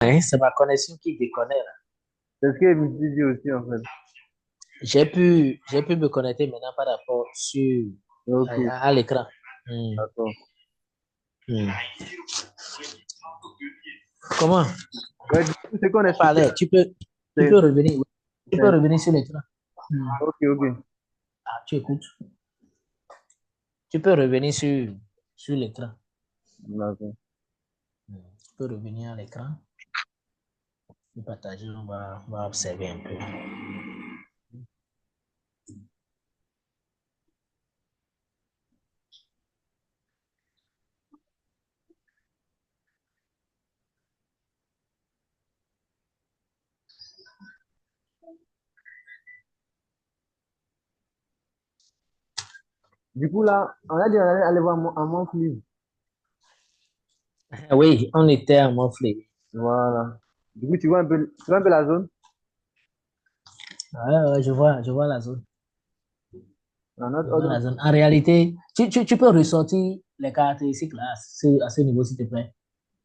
Hein, c'est ma connexion qui déconne là. C'est ce que je me suis dit aussi, en fait. J'ai pu me connecter maintenant par rapport Ok, à l'écran. Hmm, d'accord. hmm. Comment? Ouais, du coup, ce qu'on On expliquait, parlait. Tu peux c'est... revenir. Oui. Tu peux c'est- revenir sur l'écran. Hmm. Ok, ok. Ah, tu écoutes. Tu peux revenir sur l'écran. D'accord. Tu peux revenir à l'écran. Et partager, on va observer un peu. Du coup, là, on a dit on allait aller voir un manque livre. Oui, on était à Montflé. Voilà. Du coup, tu vois un peu la zone? Ouais, ouais, je vois la zone. La note Je vois la ordre. zone. En réalité, tu peux ressortir les caractéristiques là, à ce niveau, s'il te plaît.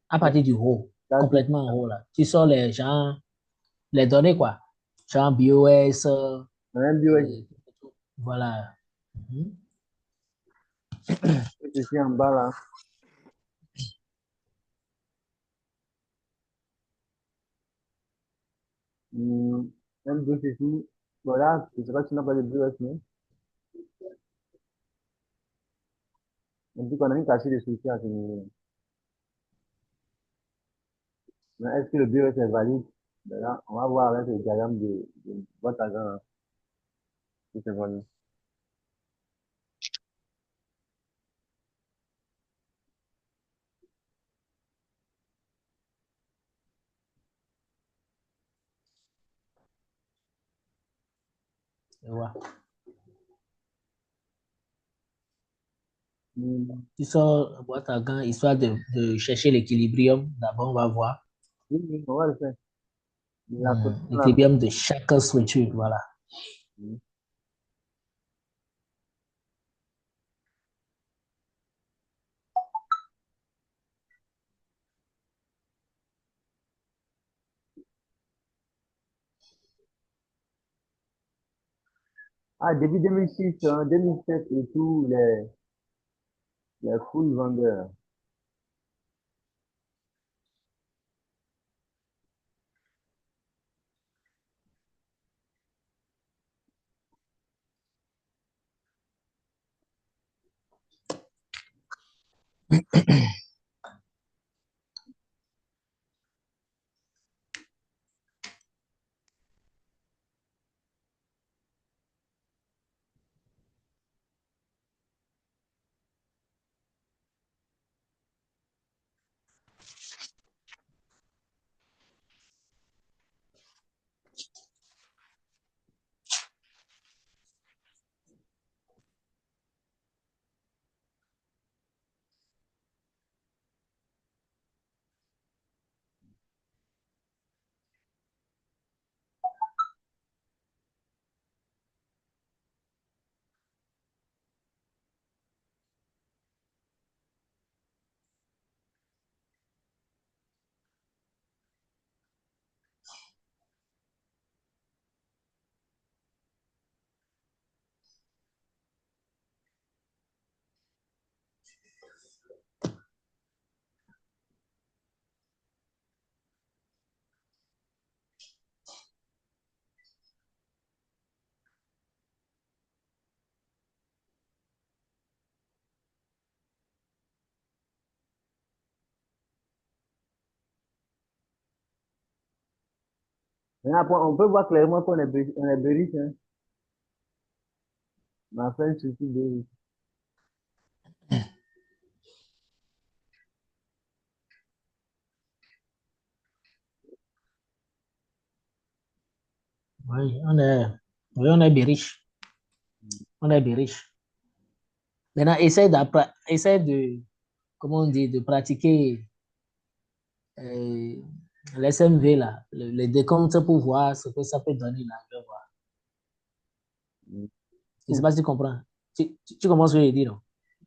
À partir du haut, C'est-à-dire, complètement en haut là. Tu sors les données quoi. Genre BOS, on a un bio, voilà. Mhm. ici en bas, là. Hmm, un bio, ici. Voilà, je sais pas si tu n'as pas de bio, mais on dit qu'on a une cachée de soutien à ce niveau. Mais est-ce que le bio est valide? Ben là, on va voir avec le diagramme de votre agent, là, si c'est valide. Tu vois. Hmm. Tu sors la boîte à gants histoire de chercher l'équilibrium. D'abord, on va voir. Oui, oui, on va le faire. La position, là. L'équilibrium de chaque structure. Voilà. Hmm. Ah, depuis 2006, hein, 2007 et tout, les full vendeurs. Mais après, on peut voir clairement qu'on est, on est bearish, hein. On a fait un souci bearish. Oui, on est bien riche. On est bien riche. Maintenant, essaie de, comment on dit, de pratiquer euh, l'SMV, là, le décompte pour voir ce que ça peut donner là. Je vais voir. Hmm. Je ne sais pas si tu comprends. Tu comprends ce que je dis, non?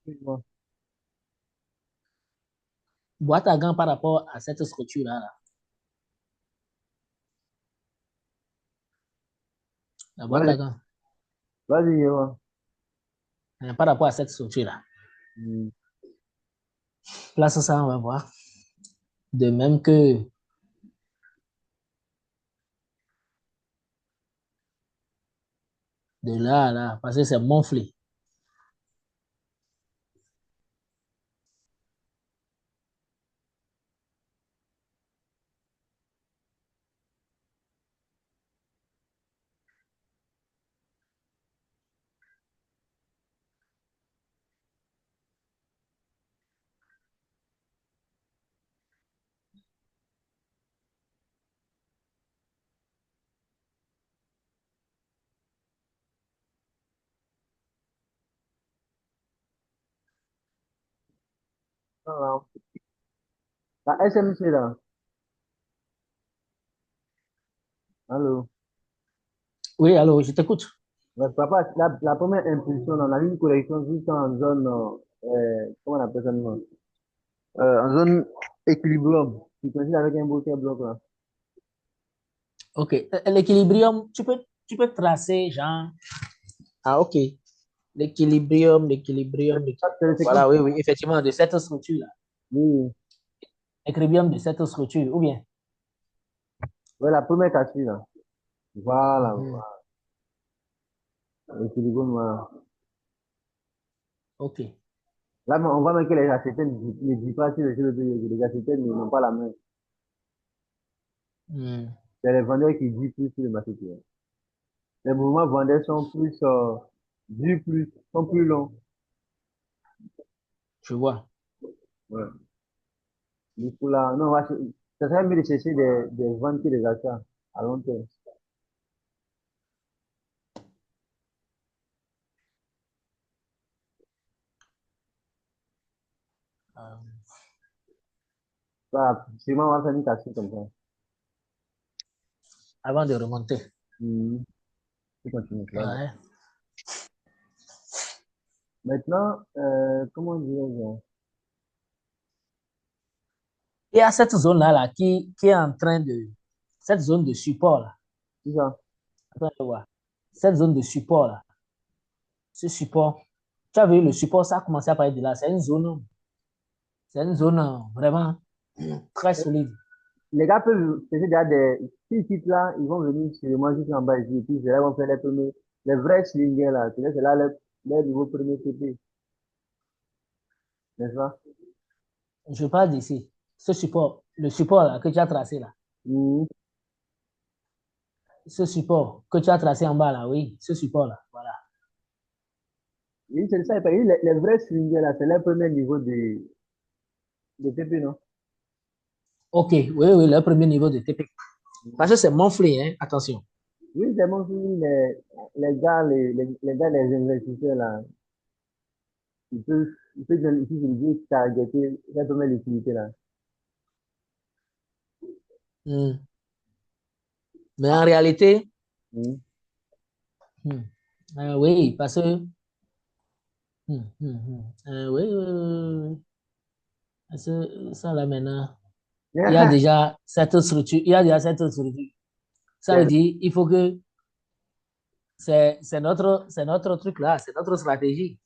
Effectivement. Boîte à gants par rapport à cette structure-là. Là. La boîte Ouais, à gants. vas-y, Yéma. Par rapport à cette structure-là. Hmm. Place ça, on va voir. De même que de là à là, parce que c'est monflé. Alors, la SMC, là. Allô. Oui, alors, je t'écoute. Ouais, papa, la première impulsion, on a eu une collection juste en zone, comment on appelle ça, non? En zone équilibrium, qui coïncide avec un bouquet bloc, là. OK. L'équilibrium, tu peux tracer, genre. Ah, OK. C'est comme, Voilà, oui, oui, effectivement, de cette structure-là. oui, L'équilibrium de cette structure, ou bien. ouais, la première cassure, là. Voilà, Mhm. l'équilibrium, voilà. OK. Là, on voit même que les acétanes ne disent pas sur le les acétanes n'ont pas la main. Hmm. C'est les vendeurs qui disent plus sur le macétaire. Les mouvements vendeurs sont plus, sont plus longs. Je vois. Ouais. Du coup, là, non, ça serait mieux de chercher des ventes que des achats à long terme. Euh, Voilà, sûrement, on va faire une cassure comme ça. Avant de remonter. Mhm. Je continue. Là. Ouais. Maintenant, comment dire, Il y a cette zone-là là, qui est en train de. Cette zone de support là. c'est ça. Attends, je vois. Cette zone de support là. Ce support. Tu as vu le support, ça a commencé à partir de là. C'est une zone vraiment très solide. Les gars peuvent chercher déjà s'ils quittent là, ils vont venir sur moi juste en bas ici, et puis c'est là qu'on fait les premiers, les vrais slingers là, c'est là les nouveaux premiers TP, n'est-ce pas? Je parle d'ici. Ce support, le support là, que tu as tracé là. Mhm. Ce support que tu as tracé en bas là, oui. Ce support là. Voilà. Oui, c'est ça, les vrais slingers là, c'est les premiers niveaux de TP, non? OK. Oui, oui, le premier niveau de TP. Parce que c'est monflé, hein. Attention. Oui, c'est bon, si les gars, les gars, les investisseurs là, ils peuvent utiliser, targeter cette première liquidité là. Hmm. Mais en réalité, Mhm. hmm, oui, parce que oui, oui, oui, oui. Parce que ça là maintenant, il y a déjà cette structure, il y a déjà cette structure. Ça veut C'est- dire, il faut que c'est notre truc là, c'est notre stratégie.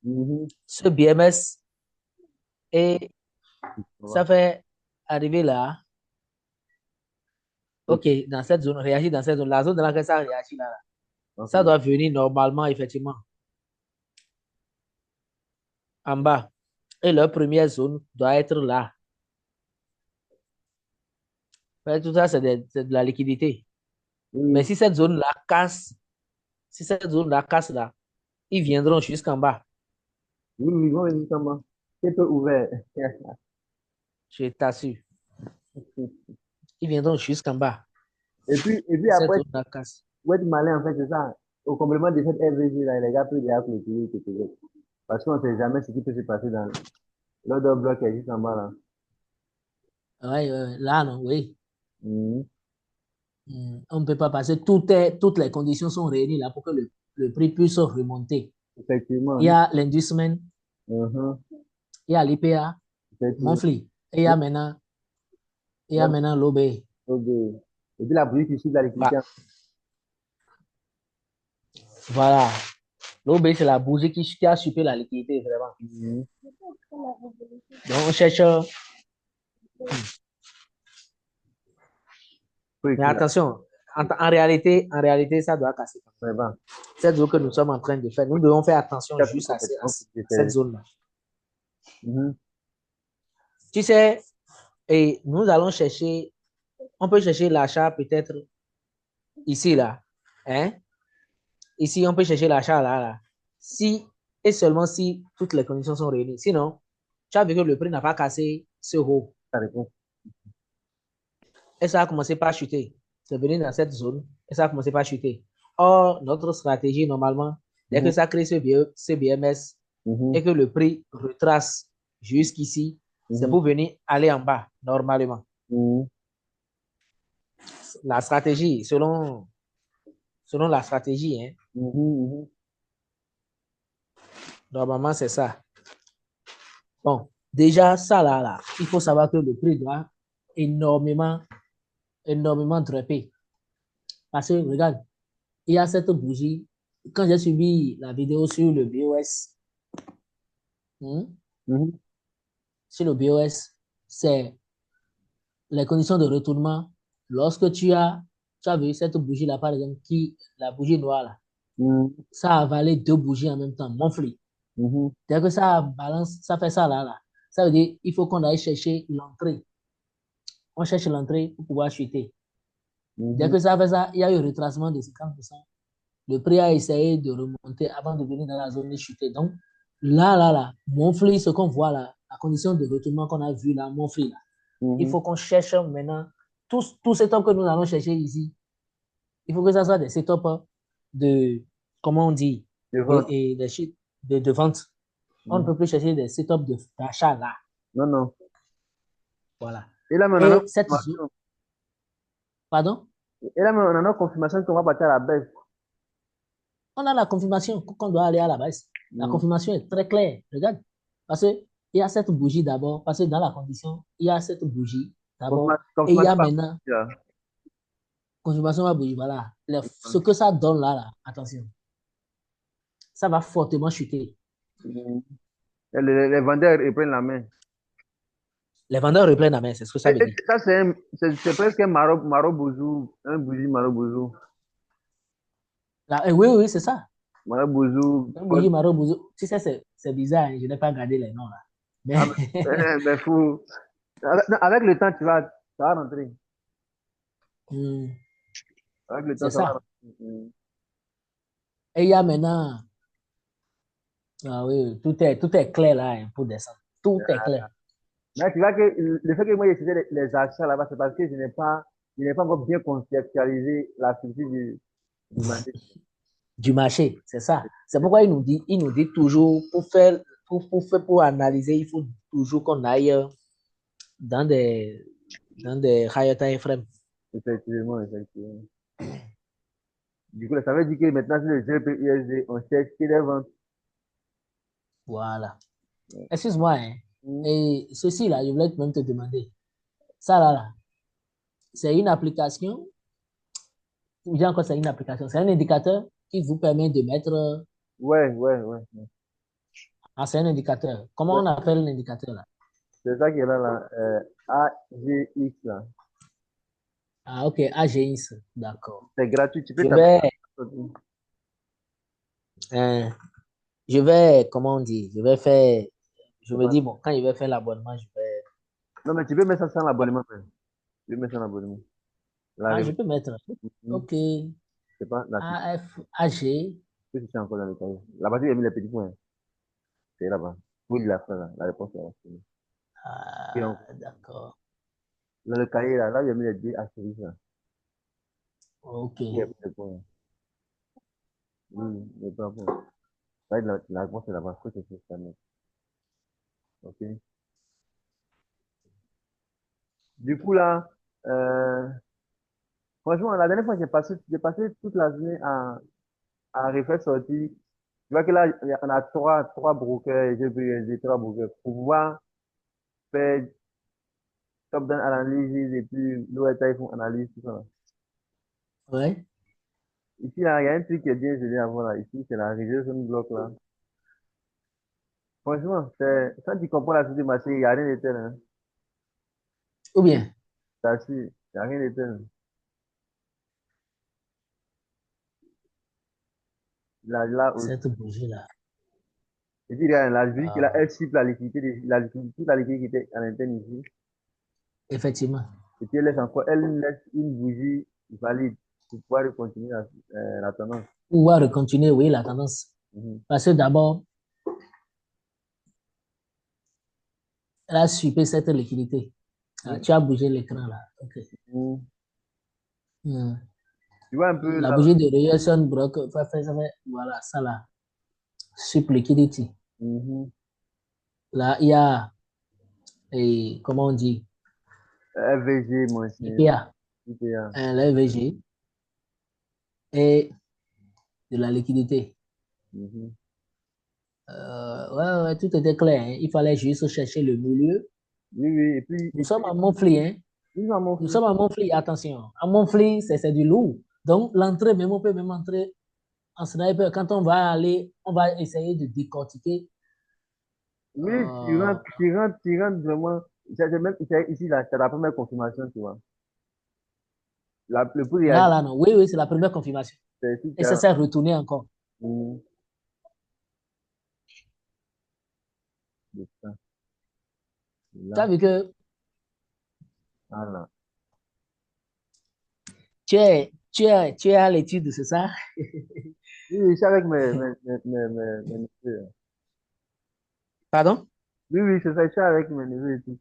Mhm. Ce BMS, et Voilà. ça fait arriver là, OK, dans cette zone, réagir dans cette zone, la zone dans laquelle ça réagit là, ça Ok. doit venir normalement, effectivement, en bas. Et leur première zone doit être là. Tout ça, c'est de la liquidité. Mais Oui, si cette zone-là casse là, ils viendront jusqu'en bas. oui, oui, ils vont venir justement. C'est peu ouvert. Je t'assure. Ils viendront jusqu'en bas. Et puis Si cette après, zone-là casse. pour être malin, en fait, c'est ça. Au complément de cette FVG, là, les gars peuvent déjà clôturer peut-être. Parce qu'on ne sait jamais ce qui peut se passer dans l'autre bloc qui est juste en bas, là. Ouais, là, non, oui. Mhm. On ne peut pas passer. Toutes les conditions sont réunies là pour que le prix puisse remonter. Effectivement. Il y a l'inducement, Mhm. il y a l'IPA, Effectivement. Monfly, et il y a maintenant l'OB. Ok. Et puis la boutique ici de la Bah, liquidité. Voilà. L'OB, c'est la bougie qui a supprimé la liquidité, vraiment. Mhm. Donc, on cherche. Faut Mais écrire là. attention, en réalité, ça doit casser. Vraiment. Cette zone que nous sommes en train de faire, nous devons faire attention Il y a tout juste à complètement cette fixé. zone-là. Mhm. Tu sais, et nous allons chercher, on peut chercher l'achat peut-être ici, là. Hein? Ici, on peut chercher l'achat là, là. Si et seulement si toutes les conditions sont réunies. Sinon, tu as vu que le prix n'a pas cassé ce haut. Ça répond. Et ça a commencé par chuter. C'est venu dans cette zone et ça a commencé par chuter. Or, notre stratégie, normalement, dès que Mhm. ça crée ce BMS Mhm. et que le prix retrace jusqu'ici, c'est Mhm. pour venir aller en bas, normalement. Mhm. La stratégie, selon la stratégie, hein, Mhm. Mhm. normalement, c'est ça. Bon, déjà, ça là, il faut savoir que le prix doit énormément, énormément dropper. Parce que, regarde, il y a cette bougie. Quand j'ai suivi la vidéo sur le BOS, hmm, Mhm. sur le BOS, c'est les conditions de retournement. Lorsque tu as vu cette bougie-là, par exemple, la bougie noire, là, Mhm. ça a avalé deux bougies en même temps, mon flux. Mhm. Dès que ça balance, ça fait ça là, là. Ça veut dire il faut qu'on aille chercher l'entrée. On cherche l'entrée pour pouvoir chuter. Dès Mhm. que ça fait ça, il y a eu un retracement de 50%. Le prix a essayé de remonter avant de venir dans la zone de chuter. Donc, là, mon flux, ce qu'on voit là, la condition de retournement qu'on a vu là, mon flux là, il Mhm. faut qu'on cherche maintenant tous ces tops que nous allons chercher ici. Il faut que ça soit des setups de, comment on dit, De vente. et de vente. On ne Mhm. peut plus chercher des setups d'achat là. Non, non. Voilà. Et là, maintenant, on a Et cette zone, confirmation. pardon, Et là, maintenant, on a confirmation qu'on va partir à la baisse. on a la confirmation qu'on doit aller à la baisse. La Mhm. confirmation est très claire. Regarde. Parce qu'il y a cette bougie d'abord, parce que dans la condition, il y a cette bougie d'abord, et il y Confirmation a par maintenant là. confirmation de la bougie. Voilà. Ce que ça donne là, là, attention, ça va fortement chuter. Mhm. Et les vendeurs, ils prennent la main. Les vendeurs reprennent la main, c'est ce que ça veut Et dire. ça, c'est presque un maro-bouzou. Un bougie maro-bouzou. Là, oui, oui, c'est ça. Maro-bouzou. Un bougie marron, bougie. Tu sais, c'est bizarre, hein, je n'ai pas gardé les noms là. Ah, Mais mais fou. Avec le temps, ça va rentrer. hmm, Avec le temps, c'est ça va ça. rentrer. Mhm. Et il y a maintenant, ah oui, tout est clair là hein, pour descendre. Tout est clair. Mais tu vois que le fait que moi j'ai cité les achats là-bas, c'est parce que je n'ai pas encore bien conceptualisé la structure du marché. Du marché, c'est ça. C'est pourquoi il nous dit toujours, pour analyser, il faut toujours qu'on aille dans des, dans des higher time frames. Effectivement, effectivement. Du coup, là, ça veut dire que maintenant, sur le GPUSD, on cherche que des ventes. Voilà. Excuse-moi, hein. Mhm. Et ceci là, je voulais même te demander. Ça là, c'est une application, ou bien encore c'est une application, c'est un indicateur qui vous permet de mettre, Ouais, ouais, ouais. ah, c'est un indicateur. Comment Ouais, on appelle l'indicateur là? c'est ça qui est là, là. AGX, là. Ah, ok, AGX, d'accord. C'est gratuit, tu peux Je taper vais, ça. euh, comment on dit, je C'est me pas- dis, bon, quand je vais faire l'abonnement, je vais, Non, mais tu peux mettre ça sans l'abonnement, frère. Tu peux mettre ça sans l'abonnement. La ah, je réponse, peux mettre, ok, c'est pas la fiche. AG, Je sais encore dans le cahier. Là-bas, tu as mis les petits points. C'est là-bas. Oui, la fin, là. La réponse est là. Et ah, d'accord, dans le cahier, là, il y a mis les deux astérisques, là. ok, Il y a mis les points. Oui, les points. Ça, la réponse est là-bas. Faut que c'est ça, mec. OK. Du coup, là, euh, franchement, la dernière fois, j'ai passé toute la journée à refaire sortir. Tu vois que là, on a trois brokers, j'ai vu les trois brokers pour pouvoir faire top-down analysis et puis lower type analysis, tout ça. ouais, Ici, là, il y a un truc qui est bien gelé à voir là. Ici, c'est la rivière bloc là. Franchement, quand tu comprends la suite du marché, il n'y a rien de tel. Hein. Ou bien, T'assures, il n'y a rien de tel. Là aussi. cette bougie-là, Et puis, regarde, la vie qu'il a, ah, elle cible la liquidité, toute la liquidité qui était à l'intérieur ici. effectivement, Et puis, elle laisse une bougie valide pour pouvoir continuer la tendance. pouvoir continuer, oui, la tendance. Mhm. Parce que d'abord, elle a suppé cette liquidité. Ah, Mhm. tu as bougé l'écran là. OK. Mhm. Hmm. Tu vois un peu La là. bougie de Rayson Brock, voilà, ça là, sup liquidity. Mhm. Là, il y a, et, comment on dit, FVG, mon cher. IPA, IPA. l'EVG et de la liquidité. Mhm. Ouais, ouais, tout était clair, hein. Il fallait juste chercher le milieu. Oui, oui. Nous sommes à Montfly, hein. Ils en ont Nous fait. sommes à Montfly, attention. À Montfly, c'est du lourd. Donc, l'entrée, même, on peut même entrer en sniper. Quand on va aller, on va essayer de décortiquer. Oui, Euh, tu rentres vraiment. Ici, là, c'est la première confirmation, tu vois. Le prix là, réagit, là, non. Oui, oui, c'est la première confirmation. c'est ici, Et ça s'est retourné encore. Mhm. C'est ça. Tu as Là, vu que voilà. tu es à l'étude, c'est ça? Oui, oui, je suis avec mes neveux. Pardon? Oui, oui, c'est ça, je suis avec mes neveux et tout.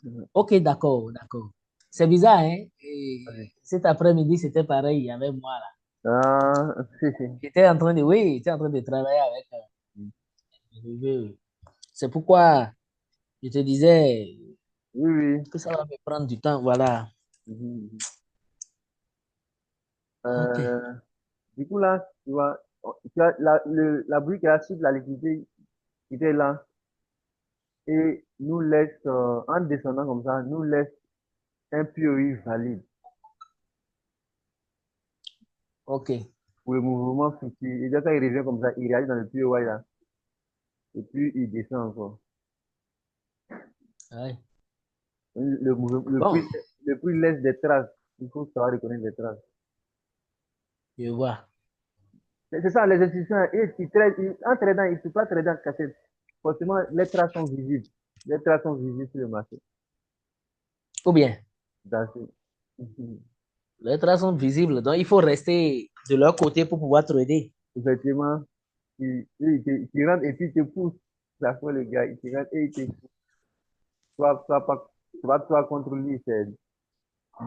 Mhm. Ok, d'accord, d'accord. C'est bizarre, hein? Ouais. Et cet après-midi, c'était pareil, il y avait moi là. Ah, Oui, j'étais en train de travailler avec mes neveux. C'est pourquoi je te disais oui, oui. que ça va me prendre du temps, voilà. Mhm, mhm. Ok, Euh, du coup, là, tu vois, la bruit qui a suivi la liquidité qui était là et nous laisse, en descendant comme ça, nous laisse un POI valide ok. pour le mouvement futur. Et donc, quand il revient comme ça, il réagit dans le POI là, et puis il descend encore. Ouais. Le, mouvement- Bon, le prix laisse des traces. Il faut savoir reconnaître les traces. je vois. C'est ça, les institutions, en tradant, il ne peut pas trader en cachette. Forcément, les traces sont visibles. Les traces sont visibles sur le marché. Ou bien, Dans ce- les traces sont visibles, donc il faut rester de leur côté pour pouvoir trader. Effectivement, il rentre et puis il te pousse. La fois, le gars, il te rentre et il te pousse. Toi, contre lui,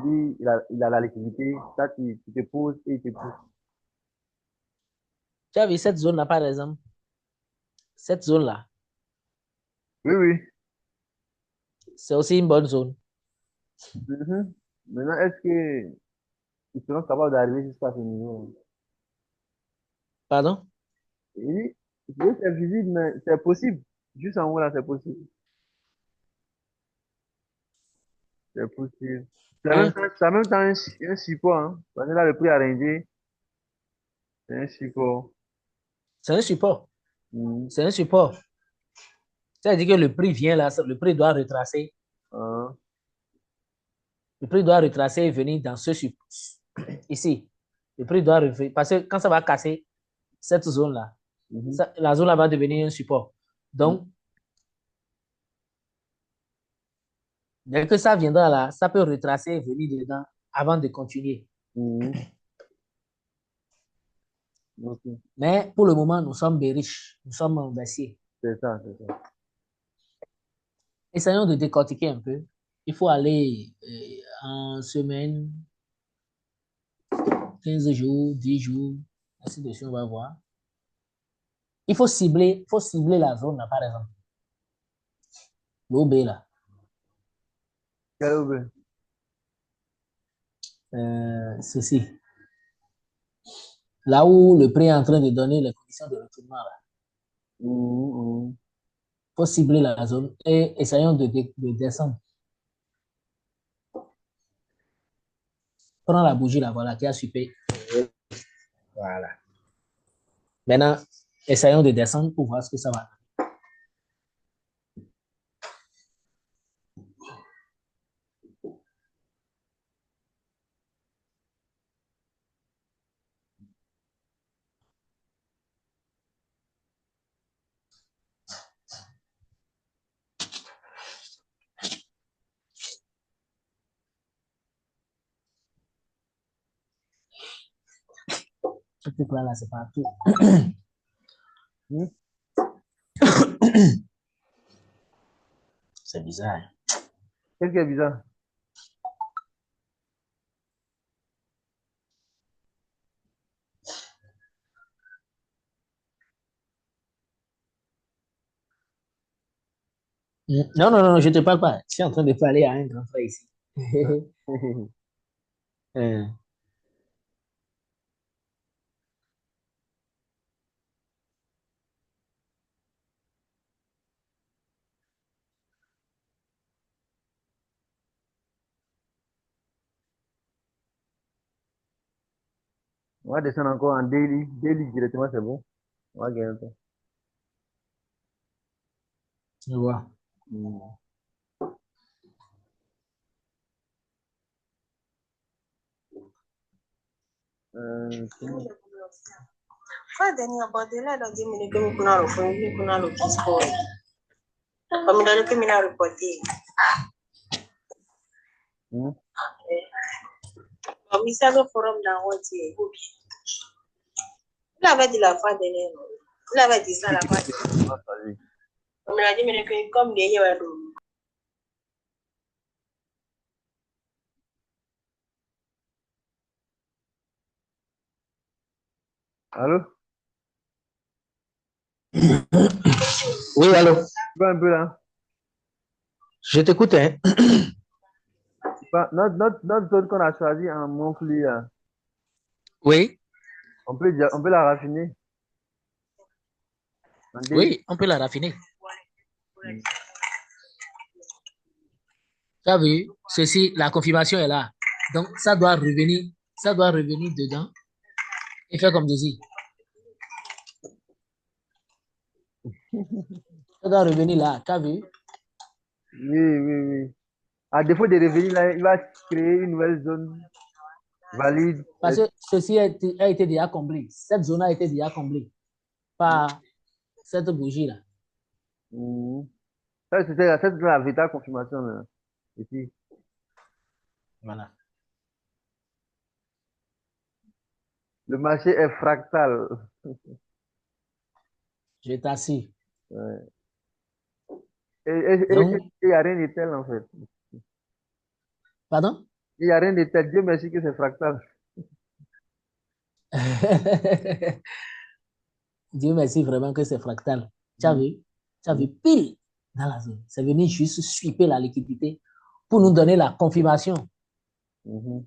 lui, il a la liquidité. Ça, tu te poses et il te pousse. Tu as vu cette zone-là, par exemple? Cette zone-là, Oui, oui. c'est aussi une bonne zone. Mhm. Maintenant, est-ce qu'ils seront capables d'arriver jusqu'à ce niveau? Pardon? Oui, oui, c'est visible, mais c'est possible. Juste en haut, là, c'est possible. C'est possible. Hein? C'est en même temps un support. Hein. Parce que là, le prix arrangé, c'est un support. C'est un support. Mhm. C'est un support. C'est-à-dire que le prix vient là, le prix doit retracer. Ah, Le prix doit retracer et venir dans ce support. Ici. Le prix doit revenir. Parce que quand ça va casser cette zone-là, mhm. la zone-là va devenir un support. Mhm. Donc, dès que ça viendra là, ça peut retracer et venir dedans avant de continuer. Mhm. Ok. Mais pour le moment, nous sommes riches. Nous sommes baissiers. C'est ça, c'est ça. Essayons de décortiquer un peu. Il faut aller en semaine, 15 jours, 10 jours, ainsi de suite, on va voir. Il faut cibler la zone, là, par exemple. L'OB, là. Quel ouvre? Ceci. Là où le prix est en train de donner les conditions de retournement, là. Mhm, mhm. Il faut cibler la zone et essayons de descendre. Prends la bougie, là, voilà, qui a super. Voilà. Maintenant, essayons de descendre pour voir ce que ça va. Ce truc-là, là, c'est partout. Hmm? C'est bizarre. Qu'est-ce qui est bizarre? Non, non, non, je ne te parle pas. Je suis en train de parler à un grand frère ici. Euh, On va descendre encore en daily. Daily directement, c'est bon. On va gagner un peu. je vois. Hmm. Comment- Fa deni abadela da jimi ne kemi kuna ro fun ni kuna ro kisko. Pamila le kemi na reporti. Hmm? Pamisa go forum na woti gobi. La va di la fa deni no. La va di ça la fa. Ah, vas-y. Pamila jimi ne kemi comme de yewa do. Allô? Oui, allô? Tu vas un peu là? Je t'écoute, hein? Notre zone qu'on a choisi en Montpellier, là, Oui, on peut la raffiner en daily. oui, on peut la raffiner. Hmm. Tu as vu? Ceci, la confirmation est là. Donc, ça doit revenir dedans et faire comme ceci. Ça doit revenir là. Tu as vu? Oui, oui, oui. À défaut de revenir là, il va créer une nouvelle zone valide. Parce que ceci a été déjà comblé. Cette zone a été déjà comblée par cette bougie-là. Hmm. Ça, c'était la véritable confirmation là, ici. Voilà. Le marché est fractal. Je t'assure. Ouais. Donc, Il n'y a rien de tel en fait. pardon? Il n'y a rien de tel. Dieu merci que c'est fractal. Dieu merci vraiment que c'est fractal. Tu as Hmm. vu? Tu as Hmm. vu pile dans la zone. C'est venu juste sweeper la liquidité pour nous donner la confirmation. Mhm.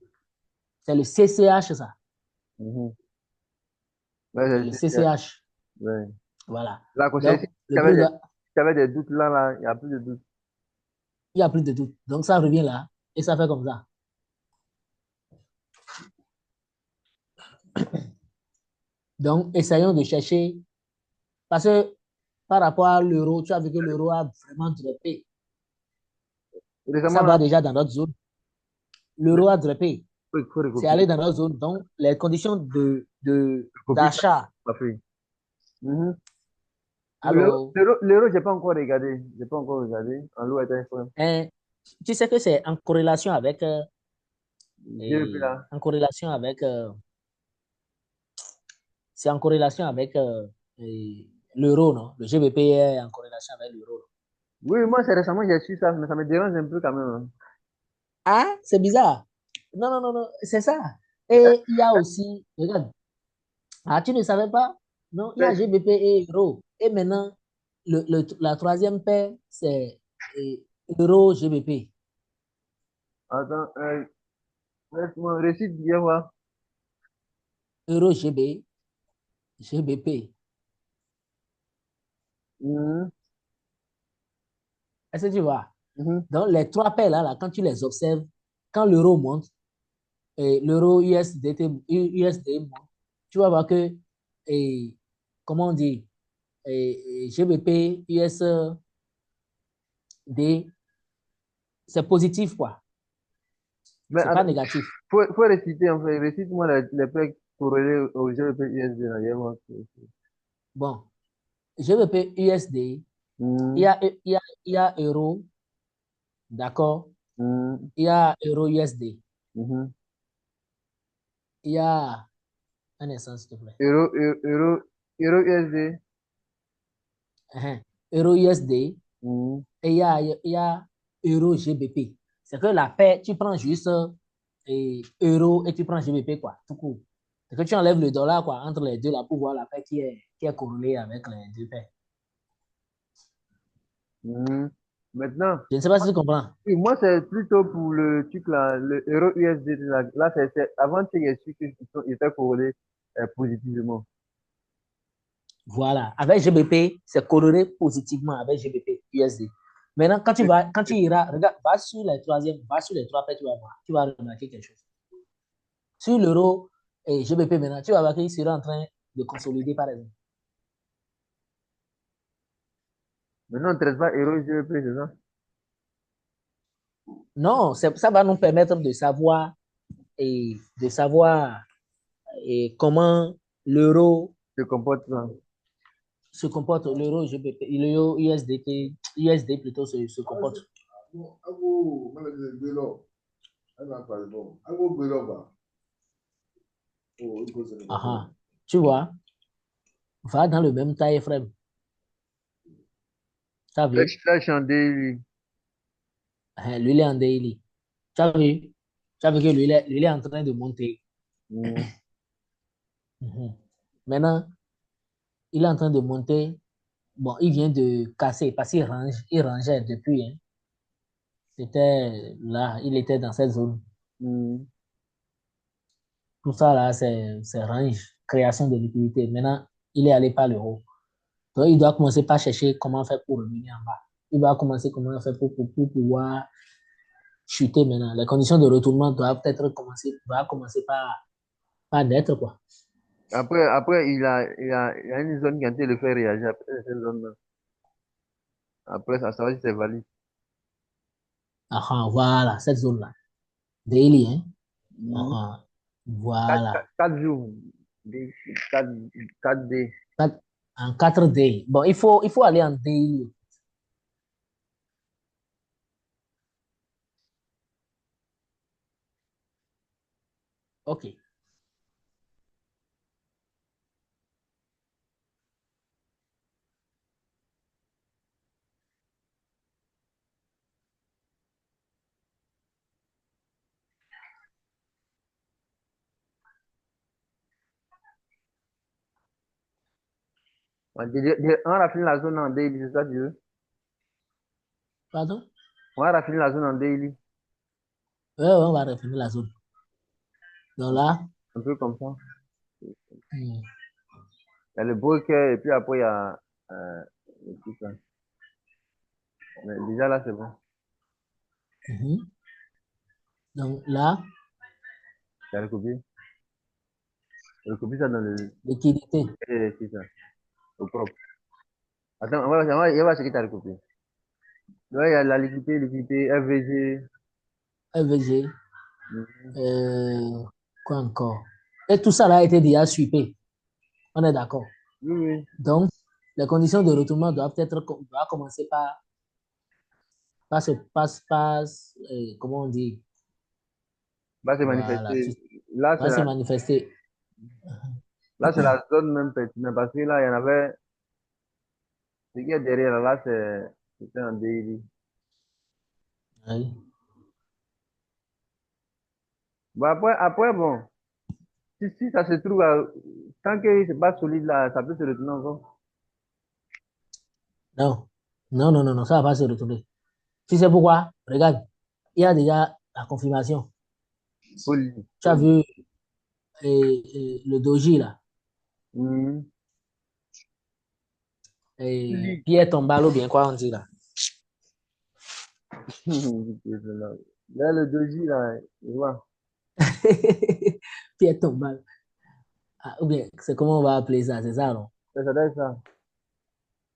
C'est le CCH, ça. Mhm. C'est Ouais, le CCH. ouais. Voilà. La conscience, si Donc, le prix doit... tu avais des doutes là, il n'y a plus de doutes. il n'y a plus de doute. Donc, ça revient là et ça fait comme ça. Donc, essayons de chercher. Parce que par rapport à l'euro, tu as vu que l'euro a vraiment droppé. Récemment, Ça là, va déjà dans notre zone. L'euro a droppé. il faut C'est recopier. allé dans notre zone. Donc, les conditions Copie ça, d'achat. pas fait. Mhm. Alors, L'euro, j'ai pas encore regardé. J'ai pas encore regardé. En l'eau est un problème. hein, tu sais que c'est en corrélation avec, GBP là. en corrélation avec, c'est en corrélation avec l'euro, non? Le GBP est en corrélation avec l'euro. Oui, moi, c'est récemment, j'ai su ça, mais ça me dérange un peu quand même, hein. Ah, c'est bizarre. Non, non, non, non, c'est ça. Et il y a aussi, regarde, ah, tu ne savais pas? Non, il y a Mais, GBP et euro. Et maintenant, la troisième paire, c'est euh, euro-GBP. attends, laisse-moi récite bien voir. Euro-GB, GBP. Mhm. Est-ce que tu vois? Mhm. Donc, les trois paires là, quand tu les observes, quand l'euro monte, l'euro USD monte, tu vas voir que, et, comment on dit, GBP, USD, c'est positif, quoi. Mais C'est pas négatif. faut réciter, en fait. Récite-moi les paires corrélées au GBP USD. Là, il y a moi. Bon, GBP, USD, il y Mhm, a, il y a, il y a euro, d'accord? mhm, Il y a euro USD. mhm. Il y a un instant, s'il te plaît. Euro USD. Uhum. Euro USD Mhm. et il y a euro GBP. C'est que la paix, tu prends juste euro et tu prends GBP, quoi, tout court. C'est que tu enlèves le dollar, quoi, entre les deux, là, pour voir la paix qui est corrélée avec les deux paires. Mhm. Maintenant, Je ne sais pas si tu comprends. oui, moi, c'est plutôt pour le truc là, le euro USD. Là, avant que j'ai su qu'ils étaient corrélés positivement. Voilà. Avec GBP, c'est corrélé positivement avec GBP USD. Maintenant, quand tu iras, regarde, va sur les trois paires, tu vas voir, tu vas remarquer quelque chose. Sur l'euro et GBP maintenant, tu vas voir qu'il sera en train de consolider, par exemple. Maintenant, on ne traite pas euro GBP, c'est ça? Non, ça va nous permettre de savoir comment l'euro Se comporte ça. se comporte, l'euro GBP, l'euro USDT, USD plutôt se comporte. Aha. Tu vois, va dans le même time frame. Tu as vu? Là, je suis en daily. Lui, il est en daily. Tu as vu? Tu as vu que lui, il est en train de monter. Mhm. Mhm. Maintenant, il est en train de monter. Bon, il vient de casser parce il rangeait depuis. Hein. C'était là, il était dans cette zone. Mhm. Tout ça là, c'est range, création de liquidité. Maintenant, il est allé par le haut. Donc, il doit commencer par chercher comment faire pour revenir en bas. Il va commencer comment faire pour pouvoir chuter maintenant. Les conditions de retournement doivent commencer par naître, quoi. Après, il a une zone qui a été le faire réagir après cette zone-là. Après, ça va si c'est valide. Ah, ah, voilà, cette zone-là. Daily, hein. Ah, Mhm. ah, voilà. 4 jours. 4, 4D. En 4D. Bon, il faut aller en daily. OK. Ouais, on a fini la zone en daily, c'est ça, tu veux? Pardon? On a fini la zone en daily. Ouais, ouais, on va reprendre la zone. Donc là, Un peu comme ça. hmm, Il y a le broker et puis après, il y a le truc là. Mais déjà là, c'est bon. mhm. Donc là, Il y a le copier. Le copier, ça dans le. liquidité, C'est ça. Au propre. Attends, on va checker ta recopier. Là, il y a la liquidité, FVG. FVG, Mhm. quoi encore? Et tout ça là a été déjà sweepé. On est d'accord. Oui, oui. Donc, les conditions de retournement doivent commencer comment on dit? Va se Voilà, manifester. Là, c'est va se la, manifester. là, c'est la zone même pertinente parce que là, il y en avait. Ce qui est derrière là, c'était un daily. Oui. Bon, après, bon, si ça se trouve, tant que c'est pas solide là, ça peut se retourner encore. Non, non, non, non, non, ça va pas se retourner. Tu sais pourquoi? Regarde, il y a déjà la confirmation. Solide. Tu as vu le doji là, Mhm. Solide. Pierre Tombal ou bien quoi on dit là. Là, le doji, là, tu vois. Pierre Tombal. Ah, ou bien, c'est comment on va appeler ça, c'est ça, non? Ça doit être ça.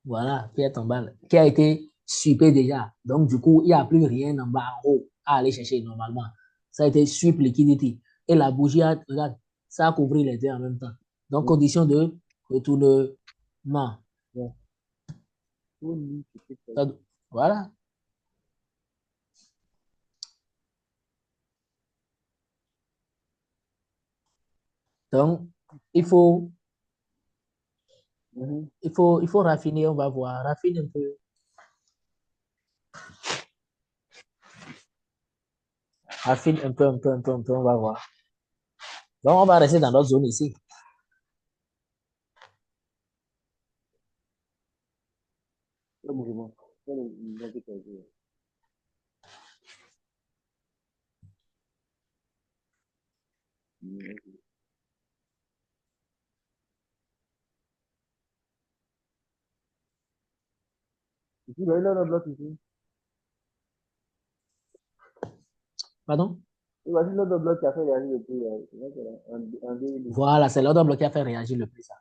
Voilà, pierre tombale, qui a été suppé déjà. Donc, du coup, il n'y a plus rien en bas, en haut, à aller chercher normalement. Ça a été sup liquidity. Et la bougie, regarde, ça a couvert les deux en même temps. Donc, Mm. condition de retournement. Ouais. Tout lui, c'est tout. Ça- Voilà. Donc, il faut, Mhm. il faut raffiner, on va voir. Raffine un peu. Raffine un peu, on va voir. Donc, on va rester dans notre zone ici. Le mouvement. C'est le mouvement qui fait jouer. Mm. Ici, il y a le bloc ici. Pardon? Et voici l'autre bloc qui a fait réagir le prix. C'est vrai que là, un DL. Voilà, c'est l'ordre bloc qui a fait réagir le plus. Ça.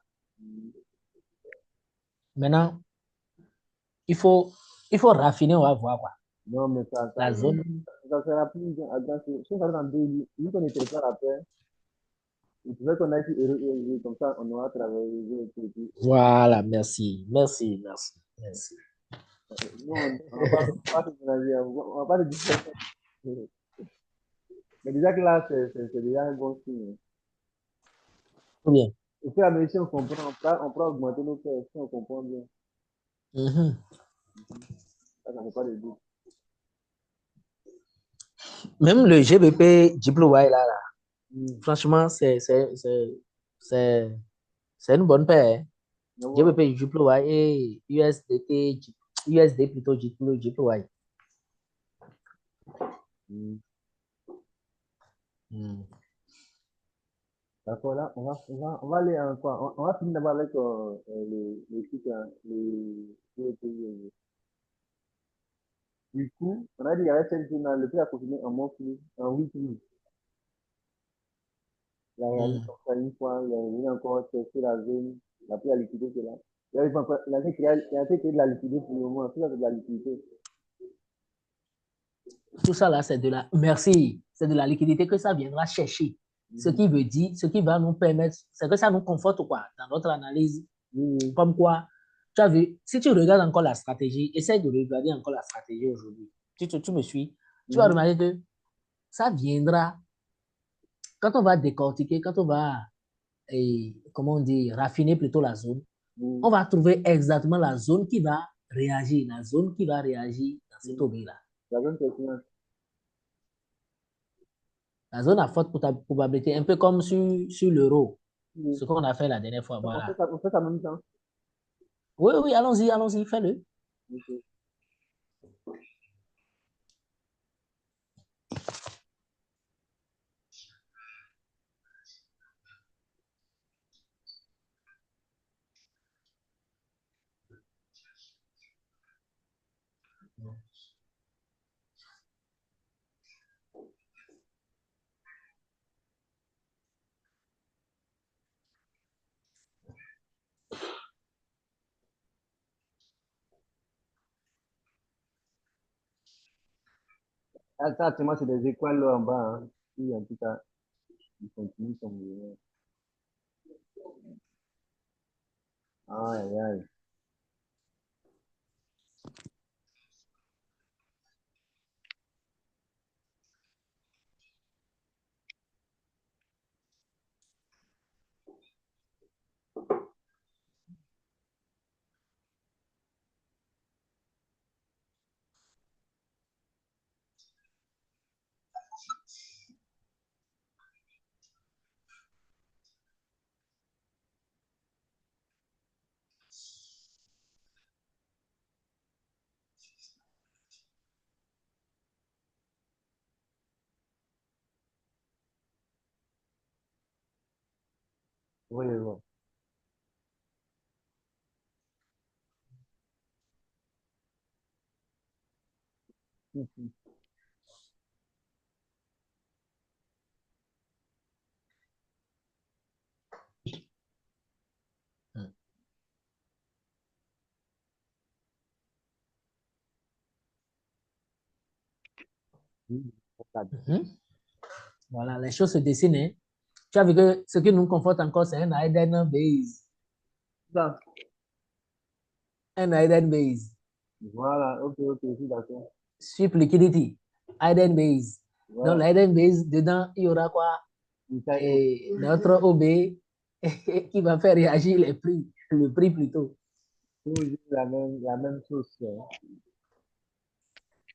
Maintenant, il faut, il faut raffiner, on va voir quoi. Non, mais La zone. ça sera plus agressif. Si on va dans DL, vu qu'on était pas la paix, il faudrait qu'on aille sur Euro, comme ça, on aura travaillé et tout. Voilà, merci, merci, merci, merci. Non, on va pas se mélanger, on va pas se disperser. Mais déjà que là, c'est déjà un bon signe. Très bien. Et puis, à mesure si on comprend, on pourra augmenter nos prix si on comprend bien. Mhm. Ça ne fait pas de doute. Même le GBP Diploy, là, Mm. franchement, c'est, c'est une bonne paire. Hein. Mais ouais. GBP Diploy et USDT, USD plutôt Diploy. Mm. Mm. D'accord, là, on va aller en quoi? On va finir d'abord avec les trucs, hein, les pays. Du coup, on a dit qu'il y avait 5 journal, le prix a continué en monthly, en weekly. Il a réagi Mm. comme ça une fois, il est revenu encore tester la zone, il a pris la liquidité là. Il a été créé de la liquidité pour le moment, tout ça c'est de la liquidité. Tout ça là, c'est de la, merci, c'est de la liquidité que ça viendra chercher. Ce Mhm. qui veut dire, ce qui va nous permettre, c'est que ça nous conforte quoi, dans notre analyse. Oui, oui. Comme quoi, tu as vu, si tu regardes encore la stratégie, essaye de regarder encore la stratégie aujourd'hui. Tu me suis, tu vas Mhm. remarquer que ça viendra quand on va décortiquer, quand on va, comment on dit, raffiner plutôt la zone, on Oui. va trouver exactement la zone qui va réagir, la zone qui va réagir dans cette Oui. objet-là. La zone pertinente. La zone à forte probabilité, un peu comme sur l'euro, Oui. ce qu'on a fait la dernière fois. Voilà. On fait ça en même temps. Oui, oui, allons-y, fais-le. Ok. Ah, ça, actuellement, c'est des étoiles là en bas. Hein. Oui, en tout cas, ils continuent comme aïe, aïe, aïe. Oui, oui. Mhm. Mhm. Voilà, les choses se dessinent. Hein. Tu as vu que ce qui nous conforte encore, c'est un hidden base. Ça. Un hidden base. Voilà, ok, je suis d'accord. Sweep liquidity, hidden base. Donc, Voilà. l'hidden base, dedans, il y aura quoi? Et notre OB qui va faire réagir les prix, le prix plutôt. Toujours la même chose.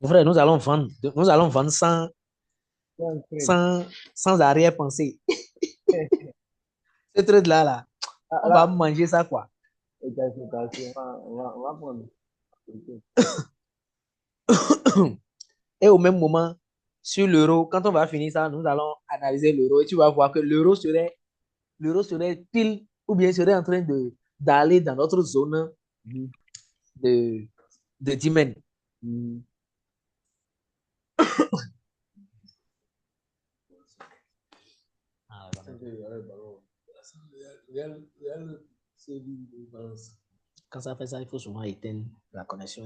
Mon frère, nous allons vendre sans arrière-pensée. Ce truc-là, là, Ah, on va là, manger ça, quoi. attention, on va prendre. Et au même moment, sur l'euro, quand on va finir ça, nous allons analyser l'euro et tu vas voir que l'euro serait pile ou bien serait en train d'aller dans notre zone Mhm. de, de Dimen. Mhm. Ah, quand ça fait ça, il faut souvent éteindre la connexion.